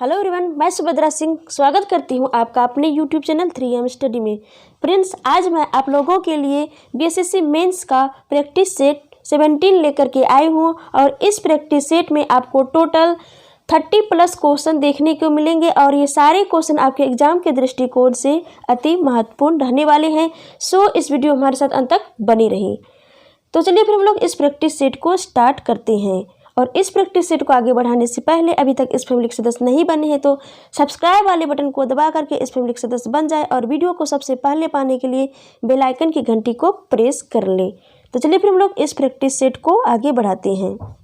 Hello everyone, मैं सुभद्रा सिंह स्वागत करती हूं आपका अपने यूट्यूब चैनल 3M स्टडी में। फ्रेंड्स, आज मैं आप लोगों के लिए बीएसएससी मेंस का प्रैक्टिस सेट 17 लेकर के आई हूं और इस प्रैक्टिस सेट में आपको टोटल 30+ क्वेश्चन देखने को मिलेंगे और ये सारे क्वेश्चन आपके एग्जाम के दृष्टिकोण से अति महत्वपूर्ण रहने वाले हैं। सो इस वीडियो हमारे साथ अंत तक बनी रही। तो चलिए फिर हम लोग इस प्रैक्टिस सेट को स्टार्ट करते हैं। और इस प्रैक्टिस सेट को आगे बढ़ाने से पहले अभी तक इस फैमिली के सदस्य नहीं बने हैं तो सब्सक्राइब वाले बटन को दबा करके इस फैमिली के सदस्य बन जाए और वीडियो को सबसे पहले पाने के लिए बेल आइकन की घंटी को प्रेस कर ले। तो चलिए फिर हम लोग इस प्रैक्टिस सेट को आगे बढ़ाते हैं।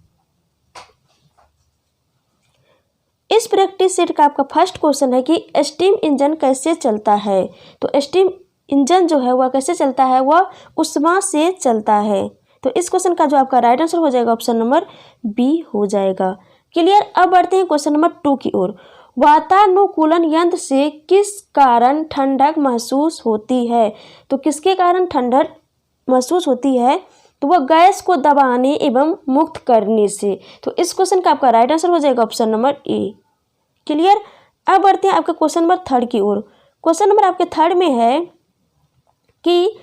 इस प्रैक्टिस सेट का आपका फर्स्ट क्वेश्चन है कि स्टीम इंजन कैसे चलता है। तो स्टीम इंजन जो है वह कैसे चलता है, वह ऊष्मा से चलता है। तो इस क्वेश्चन का जो आपका राइट आंसर हो जाएगा ऑप्शन नंबर बी हो जाएगा। क्लियर। अब बढ़ते हैं क्वेश्चन नंबर 2 की ओर। वातानुकूलन यंत्र से किस कारण ठंडक महसूस होती है। तो किसके कारण ठंडक महसूस होती है, तो वह गैस को दबाने एवं मुक्त करने से। तो इस क्वेश्चन का आपका राइट आंसर हो जाएगा ऑप्शन नंबर ए। क्लियर। अब बढ़ते हैं आपका क्वेश्चन नंबर 3 की ओर। क्वेश्चन नंबर आपके 3 में है कि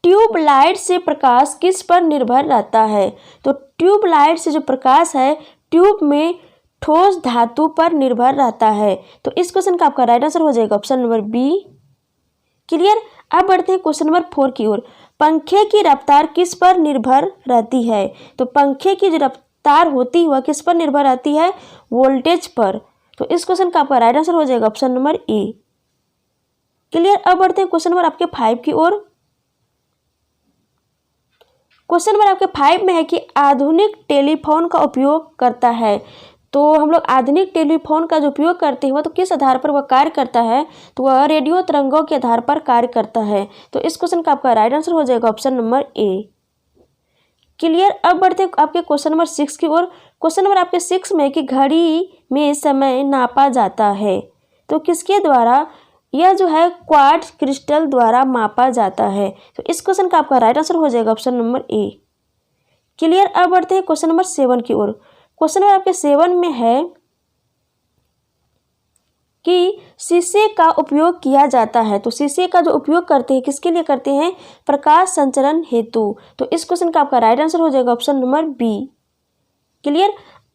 ट्यूबलाइट से प्रकाश किस पर निर्भर रहता है। तो ट्यूबलाइट से जो प्रकाश है ट्यूब में ठोस धातु पर निर्भर रहता है। तो इस क्वेश्चन का आपका राइट आंसर हो जाएगा ऑप्शन नंबर बी। क्लियर। अब बढ़ते हैं क्वेश्चन नंबर 4 की ओर। पंखे की रफ्तार किस पर निर्भर रहती है। तो पंखे की जो रफ्तार होती है वह किस पर निर्भर रहती है, वोल्टेज पर। तो इस क्वेश्चन का आपका राइट आंसर हो जाएगा ऑप्शन नंबर ए। क्लियर। अब बढ़ते हैं क्वेश्चन नंबर आपके 5 की ओर। क्वेश्चन नंबर आपके 5 में है कि आधुनिक टेलीफोन का उपयोग करता है। तो हम लोग आधुनिक टेलीफोन का जो उपयोग करते हैं वह तो किस आधार पर वह कार्य करता है, तो वह रेडियो तरंगों के आधार पर कार्य करता है। तो इस क्वेश्चन का आपका राइट आंसर हो जाएगा ऑप्शन नंबर ए। क्लियर। अब बढ़ते हैं आपके क्वेश्चन नंबर 6 की ओर। क्वेश्चन नंबर आपके 6 में कि घड़ी में समय नापा जाता है। तो किसके द्वारा, यह जो है क्वार्ट्ज क्रिस्टल द्वारा मापा जाता है। तो इस क्वेश्चन का आपका राइट आंसर हो जाएगा ऑप्शन नंबर ए। क्लियर। अब बढ़ते हैं क्वेश्चन नंबर 7 की ओर। क्वेश्चन नंबर आपके 7 में है कि शीशे का उपयोग किया जाता है। तो शीशे का जो उपयोग करते हैं किसके लिए करते हैं, प्रकाश संचरण हेतु। तो इस क्वेश्चन का आपका राइट आंसर हो जाएगा ऑप्शन नंबर बी। क्लियर।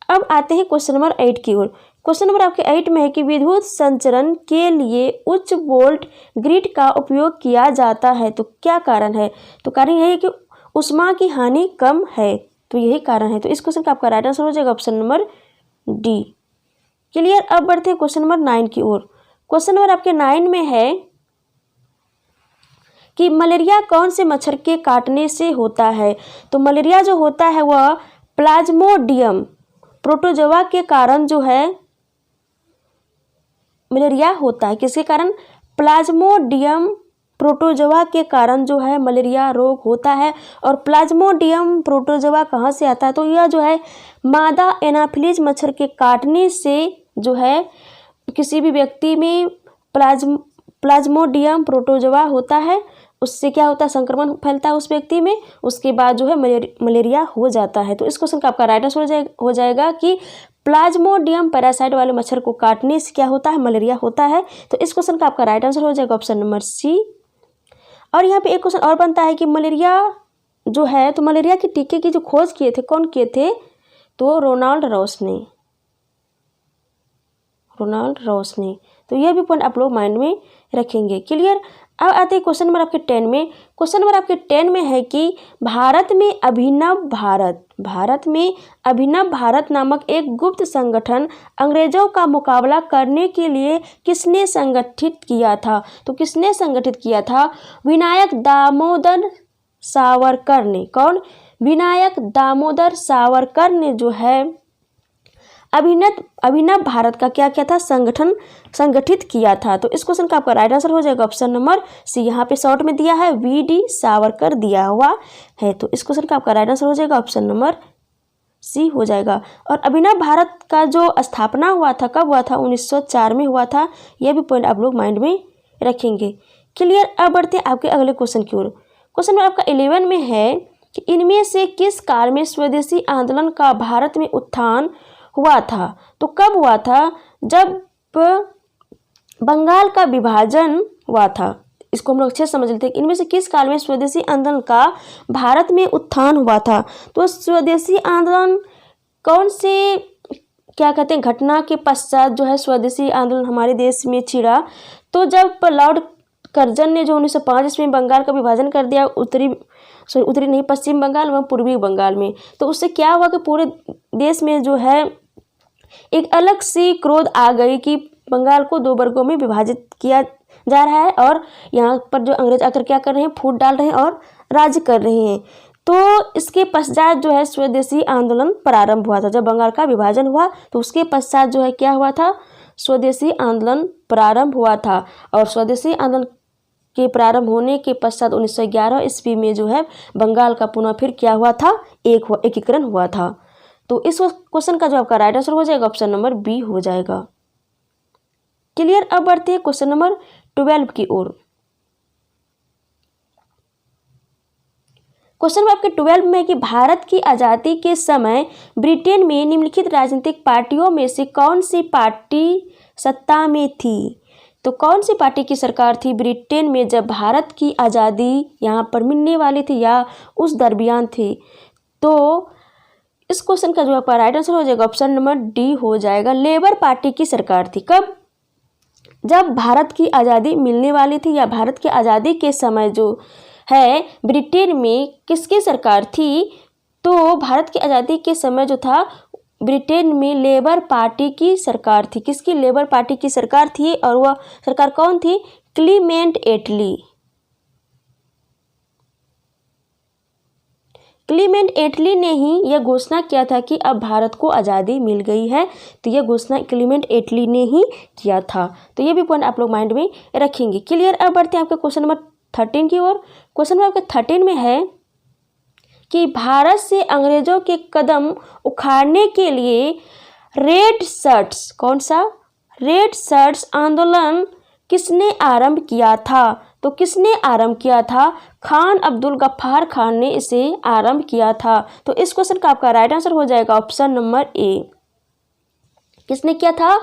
अब आते हैं क्वेश्चन नंबर 8 की ओर। क्वेश्चन नंबर आपके 8 में है कि विद्युत संचरण के लिए उच्च वोल्ट ग्रिड का उपयोग किया जाता है। तो क्या कारण है, तो कारण यही है कि ऊष्मा की हानि कम है। तो यही कारण है। तो इस क्वेश्चन का आपका राइट आंसर हो जाएगा ऑप्शन नंबर डी। क्लियर। अब बढ़ते हैं क्वेश्चन नंबर 9 की ओर। क्वेश्चन नंबर आपके 9 में है कि मलेरिया कौन से मच्छर के काटने से होता है। तो मलेरिया जो होता है वह प्लाज्मोडियम प्रोटोजोआ के कारण जो है मलेरिया होता है। किसके कारण, प्लाज्मोडियम प्रोटोजोआ के कारण जो है मलेरिया रोग होता है। और प्लाज्मोडियम प्रोटोजोआ कहाँ से आता है, तो यह जो है मादा एनाफिलीज मच्छर के काटने से जो है किसी भी व्यक्ति में प्लाज्मोडियम प्रोटोजोआ होता है, उससे क्या होता है, संक्रमण फैलता है उस व्यक्ति में, उसके बाद जो है मलेरिया हो जाता है। तो इस क्वेश्चन का आपका राइट आंसर हो जाएगा कि प्लाज्मोडियम पैरासाइट वाले मच्छर को काटने से क्या होता है, मलेरिया होता है। तो इस क्वेश्चन का आपका राइट आंसर हो जाएगा ऑप्शन नंबर सी। और यहाँ पे एक क्वेश्चन और बनता है कि मलेरिया जो है, तो मलेरिया के टीके की जो खोज किए थे कौन किए थे, तो रोनाल्ड रॉस ने। तो यह भी पॉइंट आप लोग माइंड में रखेंगे। क्लियर। अब आते हैं क्वेश्चन नंबर आपके 10 में। क्वेश्चन नंबर आपके 10 में है कि भारत में अभिनव भारत नामक एक गुप्त संगठन अंग्रेजों का मुकाबला करने के लिए किसने संगठित किया था। तो किसने संगठित किया था, विनायक दामोदर सावरकर ने। कौन, विनायक दामोदर सावरकर ने जो है अभिनव भारत का क्या किया था, संगठित किया था। तो इस क्वेश्चन का आपका राइट आंसर हो जाएगा ऑप्शन नंबर सी। यहाँ पे शॉर्ट में दिया है वी.डी. सावरकर दिया हुआ है। तो इस क्वेश्चन का आपका राइट आंसर हो जाएगा ऑप्शन नंबर सी हो जाएगा। और अभिनव भारत का जो स्थापना हुआ था कब हुआ था, 1904 में हुआ था। यह भी पॉइंट आप लोग माइंड में रखेंगे। क्लियर। अब बढ़ते हैं आपके अगले क्वेश्चन की ओर। क्वेश्चन नंबर आपका 11 में है कि इनमें से किस काल में स्वदेशी आंदोलन का भारत में उत्थान हुआ था। तो कब हुआ था, जब बंगाल का विभाजन हुआ था। इसको हम लोग अच्छे से समझ लेते हैं। इनमें से किस काल में स्वदेशी आंदोलन का भारत में उत्थान हुआ था? तो स्वदेशी आंदोलन कौन से क्या कहते हैं घटना के पश्चात जो है स्वदेशी आंदोलन हमारे देश में छिड़ा? तो जब लॉर्ड कर्जन ने जो 1905 ईस्वी में बंगाल का विभाजन कर दिया, उत्तरी नहीं पश्चिम बंगाल व पूर्वी बंगाल में, तो उससे क्या हुआ कि पूरे देश में जो है एक अलग सी क्रोध आ गई कि बंगाल को दो वर्गों में विभाजित किया जा रहा है और यहाँ पर जो अंग्रेज आकर क्या कर रहे हैं, फूट डाल रहे हैं और राज्य कर रहे हैं। तो इसके पश्चात जो है स्वदेशी आंदोलन प्रारंभ हुआ था। जब बंगाल का विभाजन हुआ तो उसके पश्चात जो है क्या हुआ था, स्वदेशी आंदोलन प्रारंभ हुआ था। और स्वदेशी आंदोलन के प्रारंभ होने के पश्चात 1911 ईस्वी में जो है बंगाल का पुनः फिर क्या हुआ था, एकीकरण हुआ था। तो इस क्वेश्चन का जो आपका राइट आंसर हो जाएगा ऑप्शन नंबर बी हो जाएगा। क्लियर। अब बढ़ते हैं क्वेश्चन नंबर 12 की ओर। क्वेश्चन में आपके 12 में कि भारत की आज़ादी के समय ब्रिटेन में निम्नलिखित राजनीतिक पार्टियों में से कौन सी पार्टी सत्ता में थी? तो कौन सी पार्टी की सरकार थी ब्रिटेन में जब भारत की आज़ादी यहाँ पर मिलने वाली थी या उस दरमियान थी? तो इस क्वेश्चन का जो आपका राइट आंसर हो जाएगा ऑप्शन नंबर डी हो जाएगा। लेबर पार्टी की सरकार थी। कब? जब भारत की आज़ादी मिलने वाली थी या भारत की आज़ादी के समय जो है ब्रिटेन में किसकी सरकार थी? तो भारत की आज़ादी के समय जो था ब्रिटेन में लेबर पार्टी की सरकार थी। किसकी? लेबर पार्टी की सरकार थी। और वह सरकार कौन थी? क्लीमेंट एटली। क्लीमेंट एटली ने ही यह घोषणा किया था कि अब भारत को आज़ादी मिल गई है। तो यह घोषणा क्लीमेंट एटली ने ही किया था। तो ये भी पॉइंट आप लोग माइंड में रखेंगे। क्लियर। अब बढ़ते हैं आपके क्वेश्चन नंबर 13 की ओर। क्वेश्चन नंबर आपके 13 में है कि भारत से अंग्रेजों के कदम उखाड़ने के लिए रेड शर्ट्स, कौन सा? रेड शर्ट्स आंदोलन किसने आरंभ किया था? तो किसने आरंभ किया था? खान अब्दुल गफ्फार खान ने इसे आरंभ किया था। तो इस क्वेश्चन का आपका राइट आंसर हो जाएगा ऑप्शन नंबर ए। किसने किया था?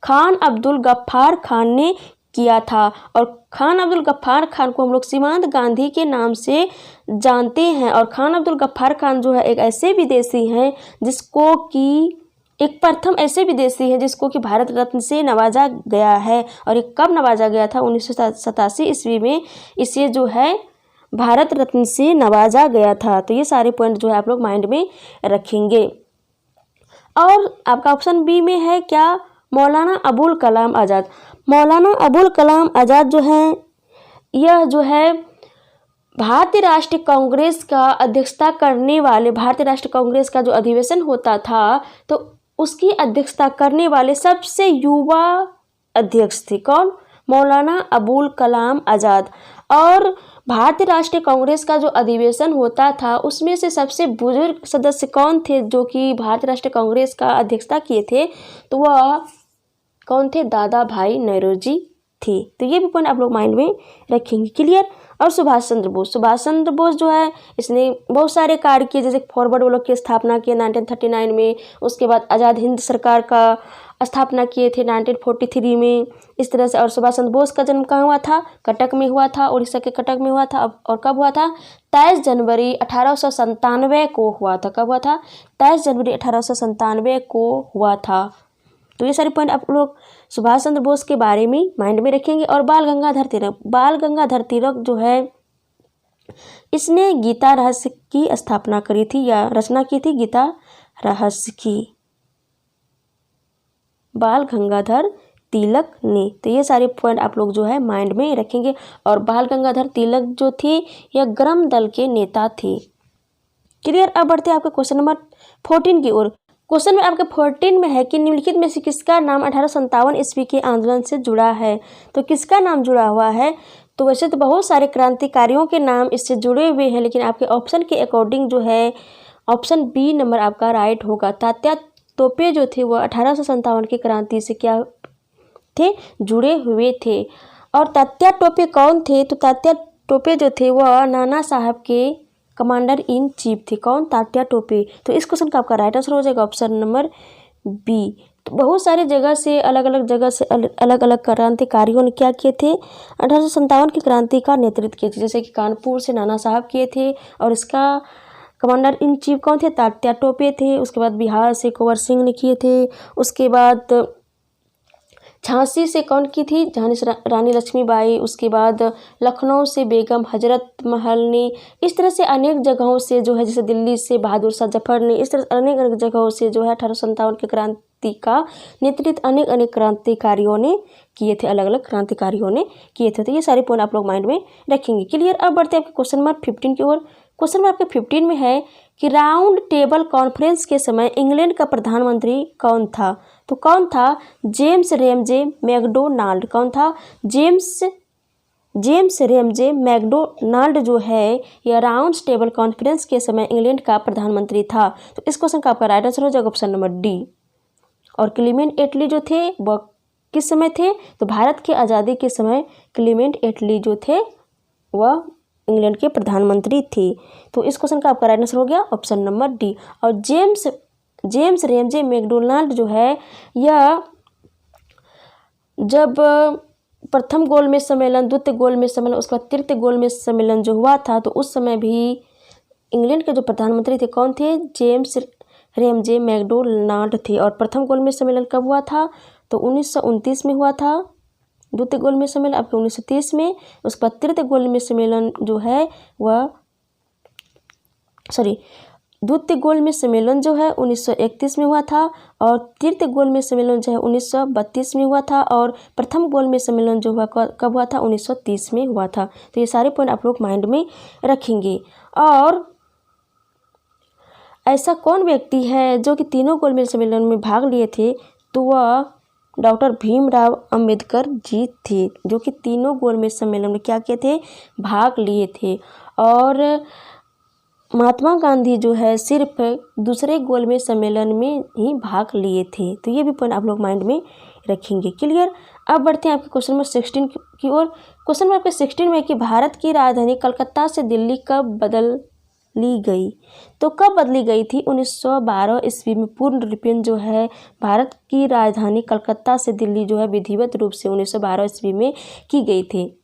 खान अब्दुल गफ्फार खान ने किया था। और खान अब्दुल गफ्फार खान को हम लोग सीमांत गांधी के नाम से जानते हैं। और खान अब्दुल गफ्फार खान जो है एक ऐसे विदेशी हैं जिसको कि एक प्रथम ऐसे विदेशी हैं जिसको कि भारत रत्न से नवाजा गया है। और ये कब नवाजा गया था? 1987 ईस्वी में इसे जो है भारत रत्न से नवाजा गया था। तो ये सारे पॉइंट जो है आप लोग माइंड में रखेंगे। और आपका ऑप्शन बी में है क्या? मौलाना अबुल कलाम आज़ाद। मौलाना अबुल कलाम आज़ाद जो है यह जो है भारतीय राष्ट्रीय कांग्रेस का अध्यक्षता करने वाले, भारतीय राष्ट्रीय कांग्रेस का जो अधिवेशन होता था तो उसकी अध्यक्षता करने वाले सबसे युवा अध्यक्ष थे। कौन? मौलाना अबुल कलाम आज़ाद। और भारतीय राष्ट्रीय कांग्रेस का जो अधिवेशन होता था उसमें से सबसे बुजुर्ग सदस्य कौन थे जो कि भारतीय राष्ट्रीय कांग्रेस का अध्यक्षता किए थे? तो वह कौन थे? दादा भाई नौरोजी थे। तो ये भी पॉइंट आप लोग माइंड में रखेंगे। क्लियर। और सुभाष चंद्र बोस। सुभाष चंद्र बोस जो है इसने बहुत सारे कार्य किए, जैसे फॉरवर्ड ब्लॉक की स्थापना की 1939 में। उसके बाद आज़ाद हिंद सरकार का स्थापना किए थे 1943 में। इस तरह से। और सुभाष चंद्र बोस का जन्म कहाँ हुआ था? कटक में हुआ था, उड़ीसा के कटक में हुआ था। और कब हुआ था? 23 जनवरी 1897 को हुआ था। कब हुआ था? 23 जनवरी 1897 को हुआ था। तो ये सारे पॉइंट आप लोग सुभाष चंद्र बोस के बारे में माइंड में रखेंगे। और बाल गंगाधर तिलक। बाल गंगाधर तिलक जो है इसने गीता रहस्य की स्थापना करी थी या रचना की थी गीता रहस्य की, बाल गंगाधर तिलक ने। तो ये सारे पॉइंट आप लोग जो है माइंड में रखेंगे। और बाल गंगाधर तिलक जो थे यह ग्राम दल के नेता थे। क्लियर। अब बढ़ते हैं आपके क्वेश्चन नंबर 14 की ओर। क्वेश्चन में आपके 14 में है कि निम्नलिखित में से किसका नाम 1857 ईस्वी के आंदोलन से जुड़ा है? तो किसका नाम जुड़ा हुआ है? तो वैसे तो बहुत सारे क्रांतिकारियों के नाम इससे जुड़े हुए हैं, लेकिन आपके ऑप्शन के अकॉर्डिंग जो है ऑप्शन बी नंबर आपका राइट होगा। तात्या तोपे जो थे वह 1857 की क्रांति से क्या थे? जुड़े हुए थे। और तात्या टोपे कौन थे? तो तात्या टोपे जो थे वह नाना साहब के कमांडर इन चीफ थे। कौन? तात्या टोपे। तो इस क्वेश्चन का आपका राइट आंसर हो जाएगा ऑप्शन नंबर बी। तो बहुत सारी जगह से अलग अलग जगह से अलग अलग क्रांतिकारियों ने क्या किए थे, 1857 की क्रांति का नेतृत्व किए थे। जैसे कि कानपुर से नाना साहब किए थे और इसका कमांडर इन चीफ कौन थे, तात्या टोपे थे। उसके बाद बिहार से कुंवर सिंह ने किए थे। उसके बाद झांसी से कौन की थी, रानी लक्ष्मीबाई। उसके बाद लखनऊ से बेगम हजरत महल ने। इस तरह से अनेक जगहों से जो है, जैसे दिल्ली से बहादुर शाह जफर ने। इस तरह अनेक अनेक जगहों से जो है 1857 की क्रांति का नेतृत्व अनेक अनेक क्रांतिकारियों ने किए थे, अलग अलग क्रांतिकारियों ने किए थे। तो ये सारे पॉइंट आप लोग माइंड में रखेंगे। क्लियर। अब बढ़ते हैं आपके क्वेश्चन नंबर 15 की ओर। क्वेश्चन नंबर आपके 15 में है कि राउंड टेबल कॉन्फ्रेंस के समय इंग्लैंड का प्रधानमंत्री कौन था। तो कौन था, जेम्स रेमजे मैकडोनाल्ड। कौन था, जेम्स रेमजे मैकडोनाल्ड जो है यह राउंड टेबल कॉन्फ्रेंस के समय इंग्लैंड का प्रधानमंत्री था। तो इस क्वेश्चन का आपका राइट आंसर हो जाएगा ऑप्शन नंबर डी। और क्लीमेंट एटली जो थे वह किस समय थे, तो भारत की आज़ादी के समय क्लीमेंट एटली जो थे वह इंग्लैंड के प्रधानमंत्री थे। तो इस क्वेश्चन का आपका राइट आंसर हो गया ऑप्शन नंबर डी। और जेम्स रेमजे मैकडोनाल्ड जो है यह जब प्रथम गोलमेज सम्मेलन, द्वितीय गोलमेज सम्मेलन, उसके बाद तृतीय गोलमेज सम्मेलन जो हुआ था, तो उस समय भी इंग्लैंड के जो प्रधानमंत्री थे कौन थे, जेम्स रेमजे मैकडोनाल्ड थे। और प्रथम गोलमेज सम्मेलन कब हुआ था, तो 1929 में हुआ था। द्वितीय गोलमेज सम्मेलन आपके 1930 में। उसके बाद तृतीय गोलमेज सम्मेलन जो है वह द्वितीय गोलमेज सम्मेलन जो है 1931 में हुआ था। और तृतीय गोलमेज सम्मेलन जो है 1932 में हुआ था। और प्रथम गोलमेज सम्मेलन जो हुआ कब हुआ था, 1930 में हुआ था। तो ये सारे पॉइंट आप लोग माइंड में रखेंगे। और ऐसा कौन व्यक्ति है जो कि तीनों गोलमेज सम्मेलन में भाग लिए थे, तो वह डॉक्टर भीमराव अंबेडकर जी थे, जो कि तीनों गोलमेज सम्मेलन में क्या किए थे, भाग लिए थे। और महात्मा गांधी जो है सिर्फ दूसरे गोलमेज सम्मेलन में ही भाग लिए थे। तो ये भी पॉइंट आप लोग माइंड में रखेंगे। क्लियर। अब बढ़ते हैं आपके क्वेश्चन नंबर 16 की ओर। क्वेश्चन नंबर आपके 16 में कि भारत की राजधानी कलकत्ता से दिल्ली कब बदल ली गई। तो कब बदली गई थी, 1912 ईस्वी में पूर्ण रूपेण जो है भारत की राजधानी कलकत्ता से दिल्ली जो है विधिवत रूप से 1912 ईस्वी में की गई थी।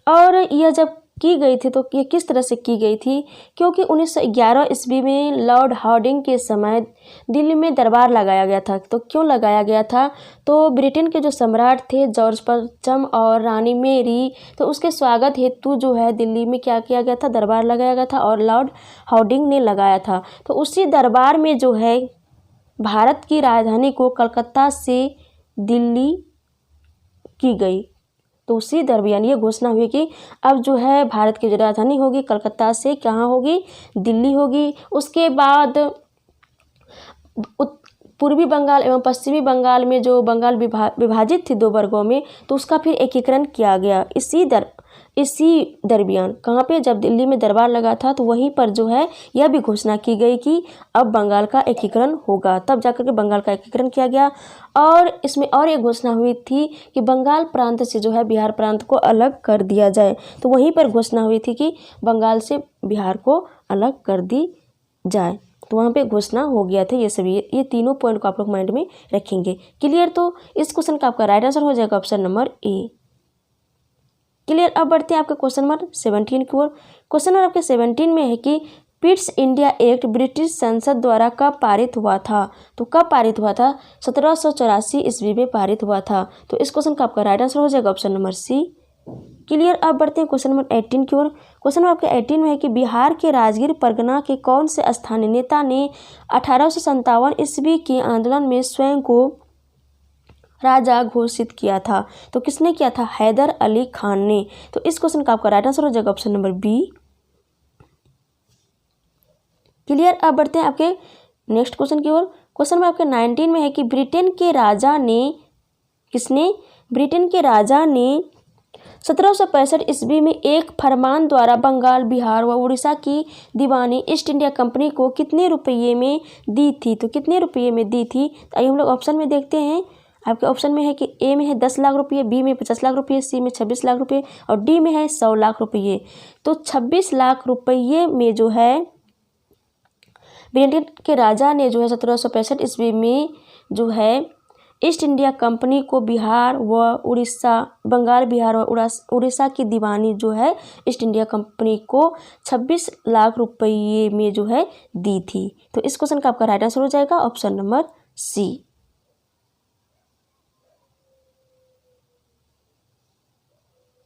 और यह जब की गई थी तो ये किस तरह से की गई थी, क्योंकि 1911 ईस्वी में लॉर्ड हार्डिंग के समय दिल्ली में दरबार लगाया गया था। तो क्यों लगाया गया था, तो ब्रिटेन के जो सम्राट थे जॉर्ज पंचम और रानी मेरी, तो उसके स्वागत हेतु जो है दिल्ली में क्या किया गया था, दरबार लगाया गया था और लॉर्ड हार्डिंग ने लगाया था। तो उसी दरबार में जो है भारत की राजधानी को कलकत्ता से दिल्ली की गई। तो उसी दरमियान ये घोषणा हुई कि अब जो है भारत की जो राजधानी होगी कलकत्ता से कहाँ होगी, दिल्ली होगी। उसके बाद पूर्वी बंगाल एवं पश्चिमी बंगाल में जो बंगाल विभाजित थी 2 वर्गों में, तो उसका फिर एकीकरण किया गया इसी दरमियान। कहाँ पे, जब दिल्ली में दरबार लगा था तो वहीं पर जो है यह भी घोषणा की गई कि अब बंगाल का एकीकरण होगा। तब जाकर के बंगाल का एकीकरण किया गया। और इसमें और एक घोषणा हुई थी कि बंगाल प्रांत से जो है बिहार प्रांत को अलग कर दिया जाए। तो वहीं पर घोषणा हुई थी कि बंगाल से बिहार को अलग कर दी जाए। तो वहाँ पे घोषणा हो गया था। ये सभी ये तीनों पॉइंट को आप लोग माइंड में रखेंगे। क्लियर। तो इस क्वेश्चन का आपका राइट आंसर हो जाएगा ऑप्शन नंबर ए। क्लियर। अब बढ़ते हैं आपके क्वेश्चन नंबर 17 की ओर। क्वेश्चन नंबर आपके 17 में है कि पिट्स इंडिया एक्ट ब्रिटिश संसद द्वारा कब पारित हुआ था। तो कब पारित हुआ था, 1784 ईस्वी में पारित हुआ था। तो इस क्वेश्चन का आपका राइट आंसर हो जाएगा ऑप्शन नंबर सी। क्लियर। अब बढ़ते हैं क्वेश्चन नंबर 18 की ओर। क्वेश्चन नंबर आपके 18 में है कि बिहार के राजगीर परगना के कौन से स्थानीय नेता ने 1857 ईस्वी के आंदोलन में स्वयं को राजा घोषित किया था। तो किसने किया था, हैदर अली खान ने। तो इस क्वेश्चन का आपका राइट आंसर हो जाएगा ऑप्शन नंबर बी। क्लियर। अब बढ़ते हैं आपके नेक्स्ट क्वेश्चन की ओर। क्वेश्चन में आपके 19 में है कि ब्रिटेन के राजा ने 1765 ईस्वी में एक फरमान द्वारा बंगाल, बिहार व उड़ीसा की दीवानी ईस्ट इंडिया कंपनी को कितने रुपये में दी थी। तो कितने रुपये में दी थी, तो आइए हम लोग ऑप्शन में देखते हैं। आपके ऑप्शन में है कि ए में है 10 लाख रुपये, बी में 50 लाख रुपये, सी में 26 लाख रुपये और डी में है 100 लाख रुपये। तो 26 लाख रुपये में जो है ब्रिटेन के राजा ने जो है 1765 ईस्वी में जो है ईस्ट इंडिया कंपनी को बिहार व उड़ीसा, बंगाल, बिहार व उड़ीसा की दीवानी जो है ईस्ट इंडिया कंपनी को 26 लाख रुपये में जो है दी थी। तो इस क्वेश्चन का आपका राइट आंसर हो जाएगा ऑप्शन नंबर सी।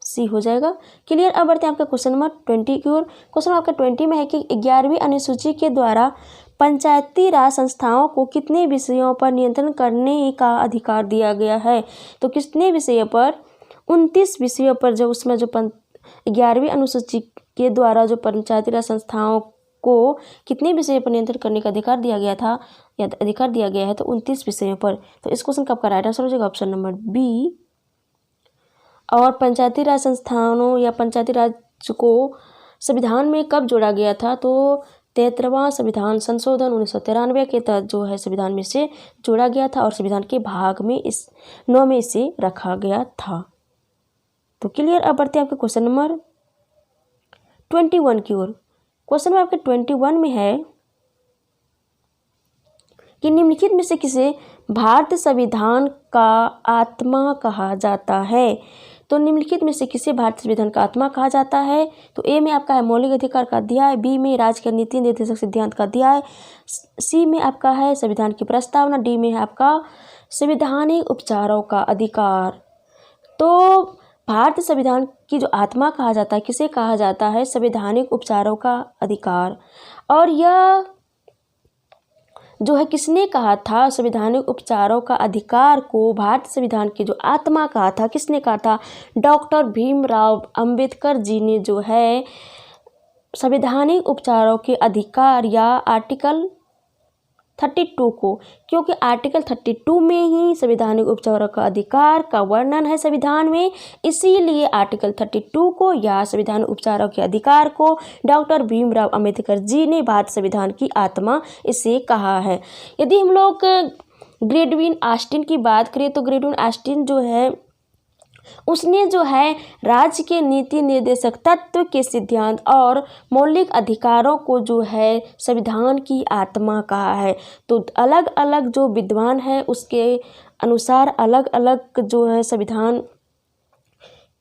सी हो जाएगा। क्लियर। अब बढ़ते हैं आपका क्वेश्चन नंबर 20 की ओर। क्वेश्चन आपका 20 में है कि 11वीं अनुसूची के द्वारा पंचायती राज संस्थाओं को कितने विषयों पर नियंत्रण करने का अधिकार दिया गया है। तो कितने विषयों पर? 29 विषयों पर। जो उसमें जो 11वीं अनुसूची के द्वारा जो पंचायती राज संस्थाओं को कितने विषयों पर नियंत्रण करने का अधिकार दिया गया था या अधिकार दिया गया है, तो 29 विषयों पर। तो इस क्वेश्चन का आपका राइट आंसर हो जाएगा ऑप्शन नंबर बी। और पंचायती राज संस्थानों या पंचायती राज को संविधान में कब जोड़ा गया था? तो 73वां संविधान संशोधन 1993 के तहत जो है संविधान में से जोड़ा गया था और संविधान के भाग में 9 में इसे रखा गया था। तो क्लियर। अब बढ़ते हैं आपके क्वेश्चन नंबर 21 की ओर। क्वेश्चन में आपके 21 में है कि निम्नलिखित में से किसे भारतीय संविधान का आत्मा कहा जाता है। तो निम्नलिखित में से किसे भारतीय संविधान का आत्मा कहा जाता है? तो ए में आपका है मौलिक अधिकार का अध्याय, बी में राज्य के नीति निर्देशक सिद्धांत का अध्याय, सी में आपका है संविधान की प्रस्तावना, डी में है आपका संवैधानिक उपचारों का अधिकार। तो भारतीय संविधान की जो आत्मा कहा जाता है, किसे कहा जाता है? संवैधानिक उपचारों का अधिकार। और यह जो है किसने कहा था? संवैधानिक उपचारों का अधिकार को भारतीय संविधान की जो आत्मा कहा था, किसने कहा था? डॉक्टर भीमराव अंबेडकर जी ने जो है संवैधानिक उपचारों के अधिकार या आर्टिकल 32 को, क्योंकि आर्टिकल 32 में ही संवैधानिक उपचारों का अधिकार का वर्णन है संविधान में, इसीलिए आर्टिकल 32 को या संवैधानिक उपचारों के अधिकार को डॉक्टर भीमराव अंबेडकर जी ने भारतीय संविधान की आत्मा इसे कहा है। यदि हम लोग ग्रेडविन ऑस्टिन की बात करें तो ग्रेडविन ऑस्टिन जो है उसने जो है राज्य के नीति निर्देशक तत्व के सिद्धांत और मौलिक अधिकारों को जो है संविधान की आत्मा कहा है। तो अलग अलग जो विद्वान है उसके अनुसार अलग अलग जो है संविधान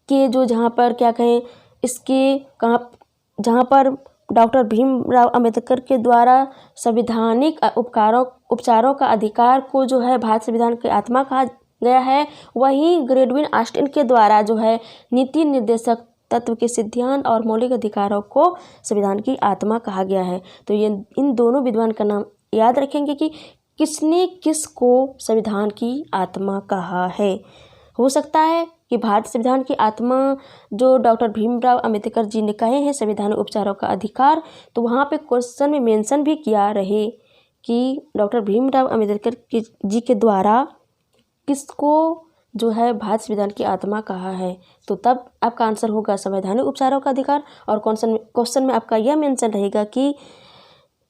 के जो जहाँ पर क्या कहें इसके कहाँ जहाँ पर डॉक्टर भीमराव अंबेडकर के द्वारा संवैधानिक उपचारों का अधिकार को जो है भारतीय संविधान की आत्मा कहा गया है, वहीं ग्रेडविन ऑस्टिन के द्वारा जो है नीति निर्देशक तत्व के सिद्धांत और मौलिक अधिकारों को संविधान की आत्मा कहा गया है। तो ये इन दोनों विद्वान का नाम याद रखेंगे कि किसने किसको संविधान की आत्मा कहा है। हो सकता है कि भारतीय संविधान की आत्मा जो डॉक्टर भीमराव अंबेडकर जी ने कहे हैं संवैधानिक उपचारों का अधिकार, तो वहाँ पे क्वेश्चन में मेंशन भी किया रहे कि डॉक्टर भीमराव अंबेडकर जी के द्वारा किसको जो है भारतीय संविधान की आत्मा कहा है। तो तब आपका आंसर होगा संवैधानिक उपचारों का अधिकार। और क्वेश्चन में आपका यह मेंशन रहेगा कि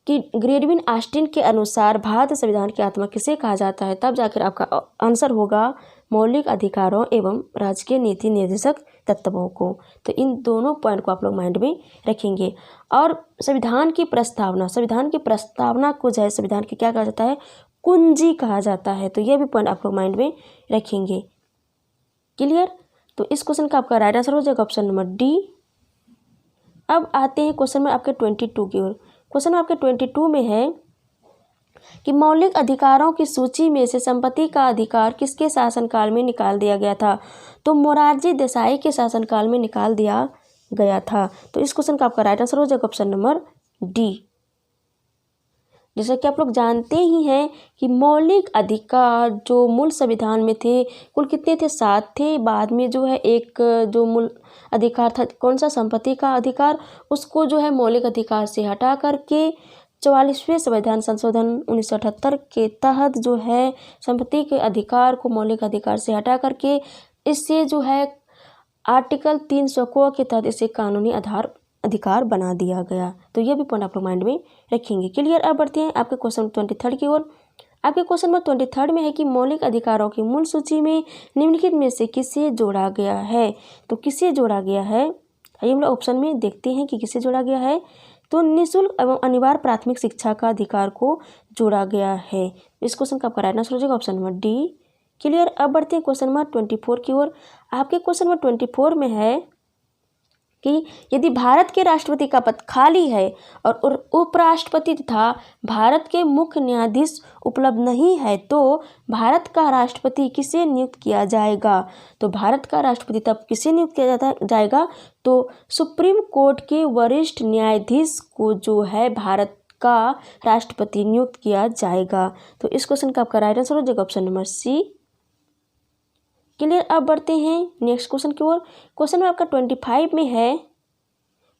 ग्रेडविन ऑस्टिन के अनुसार भारतीय संविधान की आत्मा किसे कहा जाता है, तब जाकर आपका आंसर होगा मौलिक अधिकारों एवं राज्य के नीति निर्देशक तत्वों को। तो इन दोनों पॉइंट को आप लोग माइंड में रखेंगे। और संविधान की प्रस्तावना को जो है संविधान की क्या कहा जाता है? कुंजी कहा जाता है। तो यह भी पॉइंट आप लोग माइंड में रखेंगे। क्लियर। तो इस क्वेश्चन का आपका राइट आंसर हो जाएगा ऑप्शन नंबर डी। अब आते हैं क्वेश्चन में आपके 22 की ओर। क्वेश्चन में आपके 22 में है कि मौलिक अधिकारों की सूची में से संपत्ति का अधिकार किसके शासनकाल में निकाल दिया गया था? तो मोरारजी देसाई के शासनकाल में निकाल दिया गया था। तो इस क्वेश्चन का आपका राइट आंसर हो जाएगा ऑप्शन नंबर डी। जैसा कि आप लोग जानते ही हैं कि मौलिक अधिकार जो मूल संविधान में थे कुल कितने थे? 7 थे। बाद में जो है एक जो मूल अधिकार था कौन सा? संपत्ति का अधिकार, उसको जो है मौलिक अधिकार से हटा करके 44वें संविधान संशोधन 1978 के तहत जो है संपत्ति के अधिकार को मौलिक अधिकार से हटा करके इससे जो है आर्टिकल 300 के तहत इसे कानूनी अधिकार बना दिया गया। तो यह भी पॉइंट आप लोग माइंड में रखेंगे। क्लियर। अब बढ़ते हैं आपके क्वेश्चन 23 की ओर। आपके क्वेश्चन नंबर 23 में है कि मौलिक अधिकारों की मूल सूची में निम्नलिखित में से किसे जोड़ा गया है? तो किसे जोड़ा गया है? आइए हम लोग ऑप्शन में देखते हैं कि किसे जोड़ा गया है। तो निःशुल्क एवं अनिवार्य प्राथमिक शिक्षा का अधिकार को जोड़ा गया है। इस क्वेश्चन का आपका राइट आंसर हो जाएगा ऑप्शन नंबर डी। क्लियर। अब बढ़ते हैं क्वेश्चन नंबर 24 की ओर। आपके क्वेश्चन नंबर 24 में है कि यदि भारत के राष्ट्रपति का पद खाली है और उपराष्ट्रपति तथा भारत के मुख्य न्यायाधीश उपलब्ध नहीं है तो भारत का राष्ट्रपति किसे नियुक्त किया जाएगा। तो भारत का राष्ट्रपति तब किसे नियुक्त किया जाएगा, तो सुप्रीम कोर्ट के वरिष्ठ न्यायाधीश को जो है भारत का राष्ट्रपति नियुक्त किया जाएगा। तो इस क्वेश्चन का आपका राइट आंसर हो जाएगा ऑप्शन नंबर सी। क्लियर। अब बढ़ते हैं नेक्स्ट क्वेश्चन की ओर। क्वेश्चन में आपका 25 में है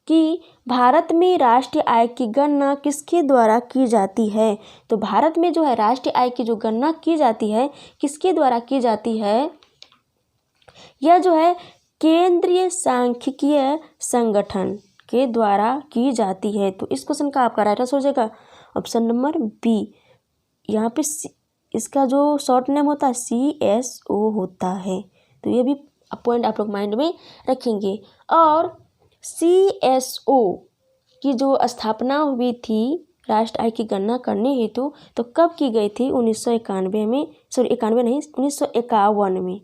कि भारत में राष्ट्रीय आय की गणना किसके द्वारा की जाती है। तो भारत में जो है राष्ट्रीय आय की जो गणना की जाती है किसके द्वारा की जाती है, यह जो है केंद्रीय सांख्यिकीय संगठन के द्वारा की जाती है। तो इस क्वेश्चन का आपका राइट आंसर हो जाएगा ऑप्शन नंबर बी। यहाँ पे इसका जो शॉर्ट नेम होता है CSO होता है। तो ये भी पॉइंट आप लोग माइंड में रखेंगे। और CSO की जो स्थापना हुई थी राष्ट्र आय की गणना करने हेतु तो कब की गई थी, 1991 में, सॉरी 91 नहीं 1951 में,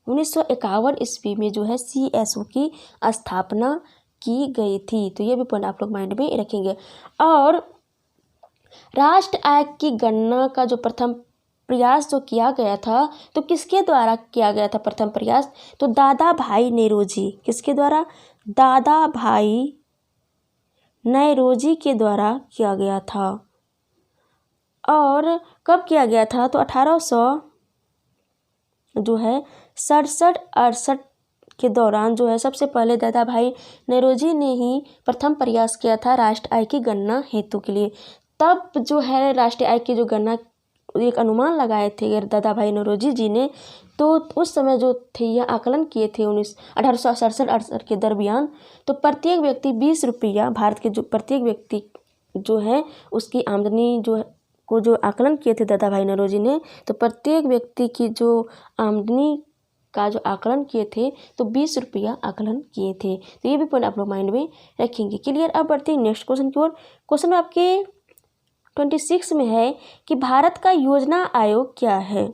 1951 ईस्वी में जो है CSO की स्थापना की गई थी। तो ये भी पॉइंट आप लोग माइंड में रखेंगे। और राष्ट्र आय की गणना का जो प्रथम प्रयास जो किया गया था तो किसके द्वारा किया गया था प्रथम प्रयास, तो दादा भाई नौरोजी। किसके द्वारा, दादा भाई नौरोजी के द्वारा किया गया था। और कब किया गया था, तो 1867 के दौरान जो है सबसे पहले दादा भाई नौरोजी ने ही प्रथम प्रयास किया था राष्ट्र आय की गणना हेतु के लिए। तब जो है राष्ट्रीय आय की जो गणना एक अनुमान लगाए थे दादा भाई नौरोजी जी ने, तो उस समय जो थे यह आकलन किए थे 1867 के दरमियान, तो प्रत्येक व्यक्ति 20 रुपया, भारत के जो प्रत्येक व्यक्ति जो है उसकी आमदनी जो को जो आकलन किए थे दादा भाई नौरोजी ने, तो प्रत्येक व्यक्ति की जो आमदनी का जो आकलन किए थे तो 20 रुपया आकलन किए थे। तो ये भी पॉइंट आप लोग माइंड में रखेंगे। क्लियर। अब बढ़ते हैं नेक्स्ट क्वेश्चन की ओर। क्वेश्चन में आपके 26 में है कि भारत का योजना आयोग क्या है।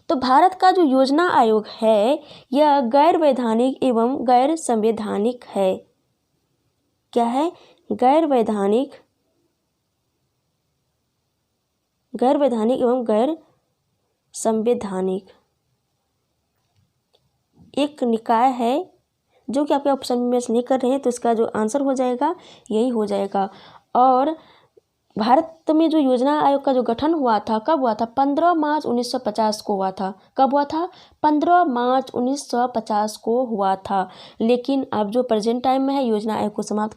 तो भारत का जो योजना आयोग है यह गैर वैधानिक एवं गैर संवैधानिक है। क्या है, गैर वैधानिक एवं गैर संवैधानिक एक निकाय है जो कि आपके ऑप्शन में नहीं कर रहे हैं, तो इसका जो आंसर हो जाएगा यही हो जाएगा। और भारत में जो योजना आयोग का जो गठन हुआ था कब हुआ था, 15 मार्च 1950 को हुआ था। कब हुआ था, 15 मार्च 1950 को हुआ था। लेकिन अब जो प्रेजेंट टाइम में है योजना आयोग को समाप्त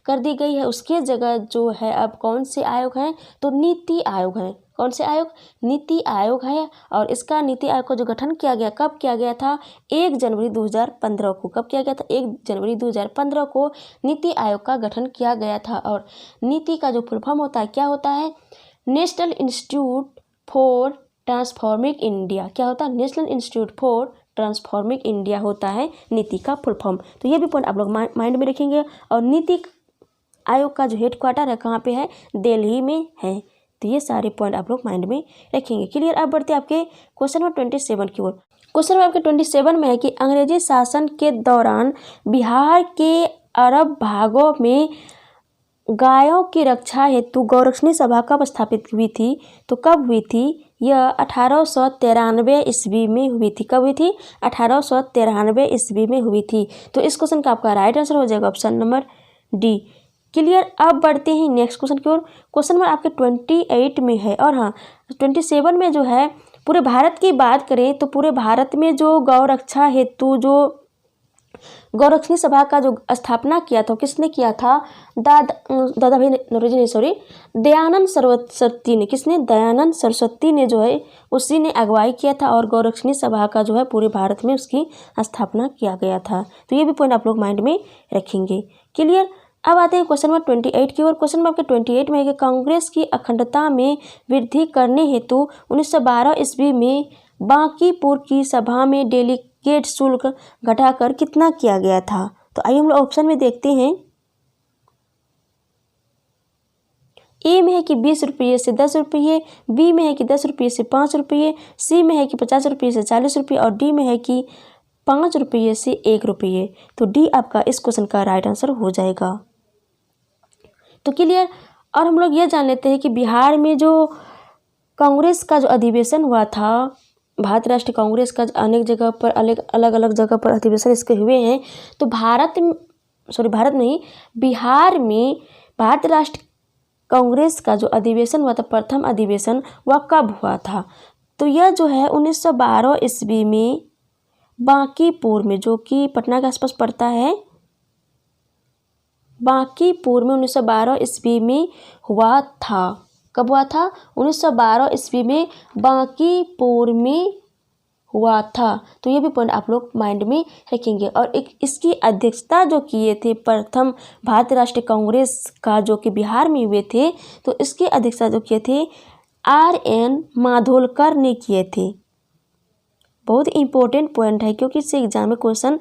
कर दी गई है। उसके जगह जो है अब कौन से आयोग हैं, तो नीति आयोग है। कौन से आयोग, नीति आयोग है। और इसका नीति आयोग का जो गठन किया गया कब किया गया था, 1 जनवरी 2015 को। कब किया गया था, 1 जनवरी 2015 को नीति आयोग का गठन किया गया था। और नीति का जो फुल फॉर्म होता है क्या होता है, national institute for transforming India. क्या होता है, national institute for transforming India होता है नीति का फुल फॉर्म। तो ये भी पॉइंट आप लोग माइंड में रखेंगे। और नीति आयोग का जो हेडक्वार्टर है कहाँ पे है, दिल्ली में है। तो ये सारे पॉइंट आप लोग माइंड में रखेंगे। क्लियर। अब बढ़ते आपके क्वेश्चन नंबर 27 की ओर। क्वेश्चन नंबर आपके 27 में है कि अंग्रेजी शासन के दौरान बिहार के अरब भागों में गायों की रक्षा हेतु गौरक्षणी सभा कब स्थापित हुई थी, तो कब हुई थी, यह 1893 ईस्वी में हुई थी। कब हुई थी, 1893 ईस्वी में हुई थी। तो इस क्वेश्चन का आपका राइट आंसर हो जाएगा ऑप्शन नंबर डी। क्लियर। अब बढ़ते हैं नेक्स्ट क्वेश्चन की ओर। क्वेश्चन नंबर आपके 28 में है। और हाँ, 27 में जो है पूरे भारत की बात करें तो पूरे भारत में जो गौ रक्षा हेतु जो गौरक्षणी सभा का जो स्थापना किया था किसने किया था, दादा भाई नौरोजी ने, सॉरी दयानंद सरस्वती ने। किसने, दयानंद सरस्वती ने जो है उसी ने अगुवाई किया था। और गौरक्षणी सभा का जो है पूरे भारत में उसकी स्थापना किया गया था। तो ये भी पॉइंट आप लोग माइंड में रखेंगे। क्लियर। अब आते हैं क्वेश्चन नंबर 28 की ओर। क्वेश्चन नंबर आपके 28 में है कि कांग्रेस की अखंडता में वृद्धि करने हेतु 1912 ईस्वी में बांकीपुर की सभा में डेलीगेट शुल्क घटाकर कितना किया गया था। तो आइए हम लोग ऑप्शन में देखते हैं ए में है कि 20 रुपये से 10 रुपये, बी में है कि 10 रुपये से 5 रुपये, सी में है कि 50 रुपये से 40 रुपये और डी में है कि 5 रुपये से 1 रुपये। तो डी आपका इस क्वेश्चन का राइट आंसर हो जाएगा। तो क्लियर। और हम लोग ये जान लेते हैं कि बिहार में जो कांग्रेस का जो अधिवेशन हुआ था, भारत राष्ट्रीय कांग्रेस का अनेक जगह पर अलग अलग जगह पर अधिवेशन इसके हुए हैं। तो बिहार में भारत राष्ट्रीय कांग्रेस का जो अधिवेशन हुआ था, प्रथम अधिवेशन, वह कब हुआ था? तो यह जो है 1912 ईस्वी में बांकीपुर में, जो कि पटना के आसपास पड़ता है, बांकीपुर में 1912 ईस्वी में हुआ था। कब हुआ था? 1912 ईस्वी में बांकीपुर में हुआ था। तो ये भी पॉइंट आप लोग माइंड में रखेंगे। और इसकी अध्यक्षता जो किए थे प्रथम भारत राष्ट्रीय कांग्रेस का, जो कि बिहार में हुए थे, तो इसकी अध्यक्षता जो किए थे R.N. माधोलकर ने किए थे। बहुत इंपॉर्टेंट पॉइंट है क्योंकि इससे एग्जाम में क्वेश्चन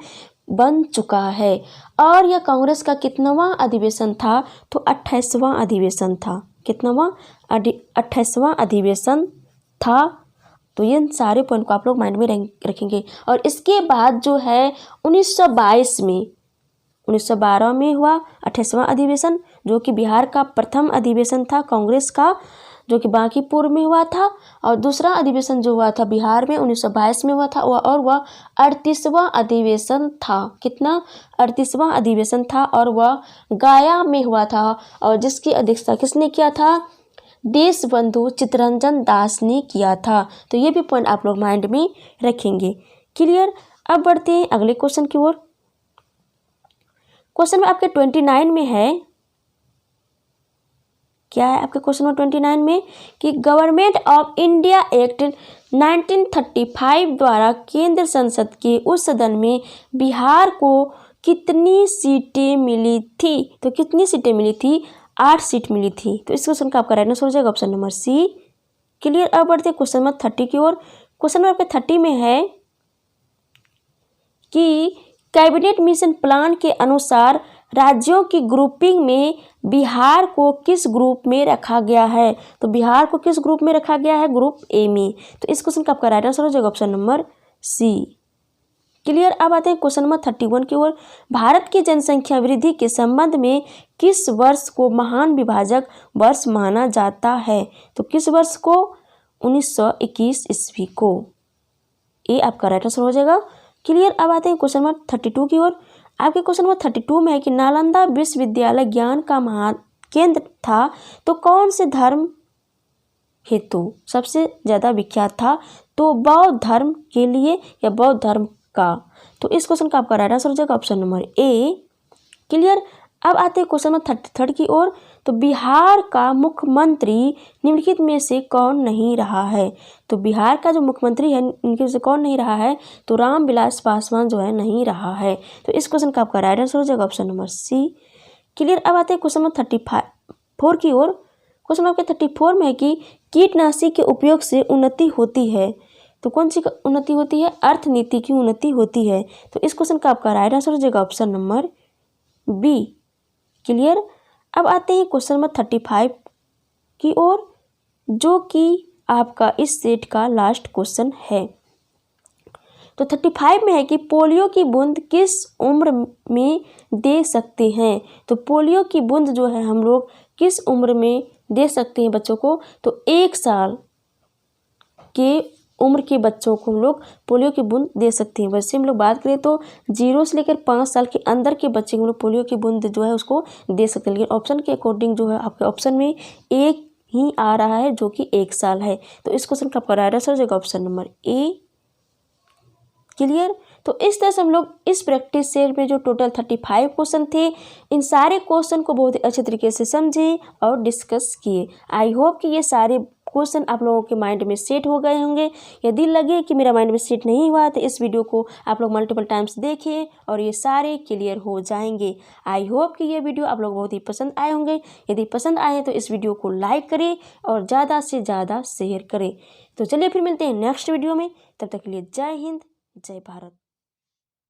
बन चुका है। और यह कांग्रेस का कितनावां अधिवेशन था? तो 28वां अधिवेशन था। कितनावां? 28वां अधिवेशन था। तो ये सारे पॉइंट को आप लोग माइंड में रखेंगे। और इसके बाद जो है 1922 में, 1912 में हुआ 28वां अधिवेशन, जो कि बिहार का प्रथम अधिवेशन था कांग्रेस का, जो कि बांकीपुर में हुआ था। और दूसरा अधिवेशन जो हुआ था बिहार में 1922 में हुआ था, और वह 38वां अधिवेशन था। कितना? 38वां अधिवेशन था और वह गया में हुआ था। और जिसकी अध्यक्षता किसने किया था? देशबंधु चित्तरंजन दास ने किया था। तो ये भी पॉइंट आप लोग माइंड में रखेंगे। क्लियर। अब बढ़ते हैं अगले क्वेश्चन की ओर। क्वेश्चन में आपके 29 में है, क्या है आपके क्वेश्चन में 29 में, कि गवर्नमेंट ऑफ इंडिया एक्ट 1935 द्वारा केंद्र संसद के उस सदन में बिहार को कितनी सीटें मिली थी? तो कितनी सीटें मिली थी? 8 सीट मिली थी। तो इस क्वेश्चन का आपका राइट आंसर हो जाएगा ऑप्शन नंबर सी। क्लियर। अब बढ़ते हैं क्वेश्चन नंबर 30 की ओर। क्वेश्चन नंबर आपके 30 में है कि कैबिनेट मिशन प्लान के अनुसार राज्यों की ग्रुपिंग में बिहार को किस ग्रुप में रखा गया है? तो बिहार को किस ग्रुप में रखा गया है? ग्रुप ए में। तो इस क्वेश्चन का आपका राइट आंसर हो जाएगा ऑप्शन नंबर सी। क्लियर। अब आते हैं क्वेश्चन नंबर 31 की ओर। भारत की जनसंख्या वृद्धि के संबंध में किस वर्ष को महान विभाजक वर्ष माना जाता है? तो किस वर्ष को? 1921 ईस्वी को। ये आपका राइट आंसर हो जाएगा। क्लियर। अब आते हैं क्वेश्चन नंबर 32 की ओर। आपके क्वेश्चन नंबर 32 में है कि नालंदा विश्वविद्यालय ज्ञान का महाकेंद्र था, तो कौन से धर्म हेतु सबसे ज़्यादा विख्यात था? तो बौद्ध धर्म के लिए या बौद्ध धर्म का। तो इस क्वेश्चन का आपका राइट आंसर हो जाएगा ऑप्शन नंबर ए। क्लियर। अब आते हैं क्वेश्चन नंबर 33 की ओर। तो बिहार का मुख्यमंत्री निम्नलिखित में से कौन नहीं रहा है? तो बिहार का जो मुख्यमंत्री है निम्नलिखित में से कौन नहीं रहा है? तो रामविलास पासवान जो है नहीं रहा है। तो इस क्वेश्चन का आपका राइट आंसर हो जाएगा ऑप्शन नंबर सी। क्लियर। अब आते हैं क्वेश्चन नंबर 34 की ओर। क्वेश्चन आपके 34 में है कि कीटनाशी के उपयोग से उन्नति होती है, तो कौन सी उन्नति होती है? अर्थनीति की उन्नति होती है। तो इस क्वेश्चन का आपका राइट आंसर हो जाएगा ऑप्शन नंबर बी। क्लियर। अब आते हैं क्वेश्चन नंबर 35 की ओर, जो कि आपका इस सेट का लास्ट क्वेश्चन है। तो 35 में है कि पोलियो की बूंद किस उम्र में दे सकते हैं? तो पोलियो की बूंद जो है हम लोग किस उम्र में दे सकते हैं बच्चों को? तो 1 साल के उम्र के बच्चों को हम लोग पोलियो की बूंद दे सकते हैं। वैसे हम लोग बात करें तो 0 से लेकर 5 साल के अंदर के बच्चे को हम लोग पोलियो की बूंद जो है उसको दे सकते हैं। लेकिन ऑप्शन के अकॉर्डिंग जो है आपके ऑप्शन में एक ही आ रहा है, जो कि 1 साल है। तो इस क्वेश्चन का आपका राइट आंसर हो जाएगा ऑप्शन नंबर ए। क्लियर। तो इस तरह से हम लोग इस प्रैक्टिस सेट में जो टोटल 35 क्वेश्चन थे, इन सारे क्वेश्चन को बहुत ही अच्छे तरीके से समझे और डिस्कस किए। आई होप कि ये सारे क्वेश्चन आप लोगों के माइंड में सेट हो गए होंगे। यदि लगे कि मेरा माइंड में सेट नहीं हुआ तो इस वीडियो को आप लोग मल्टीपल टाइम्स देखिए और ये सारे क्लियर हो जाएंगे। आई होप कि ये वीडियो आप लोग बहुत ही पसंद आए होंगे। यदि पसंद आए तो इस वीडियो को लाइक करें और ज़्यादा से ज़्यादा शेयर करें। तो चलिए फिर मिलते हैं नेक्स्ट वीडियो में। तब तक के लिए जय हिंद, जय भारत।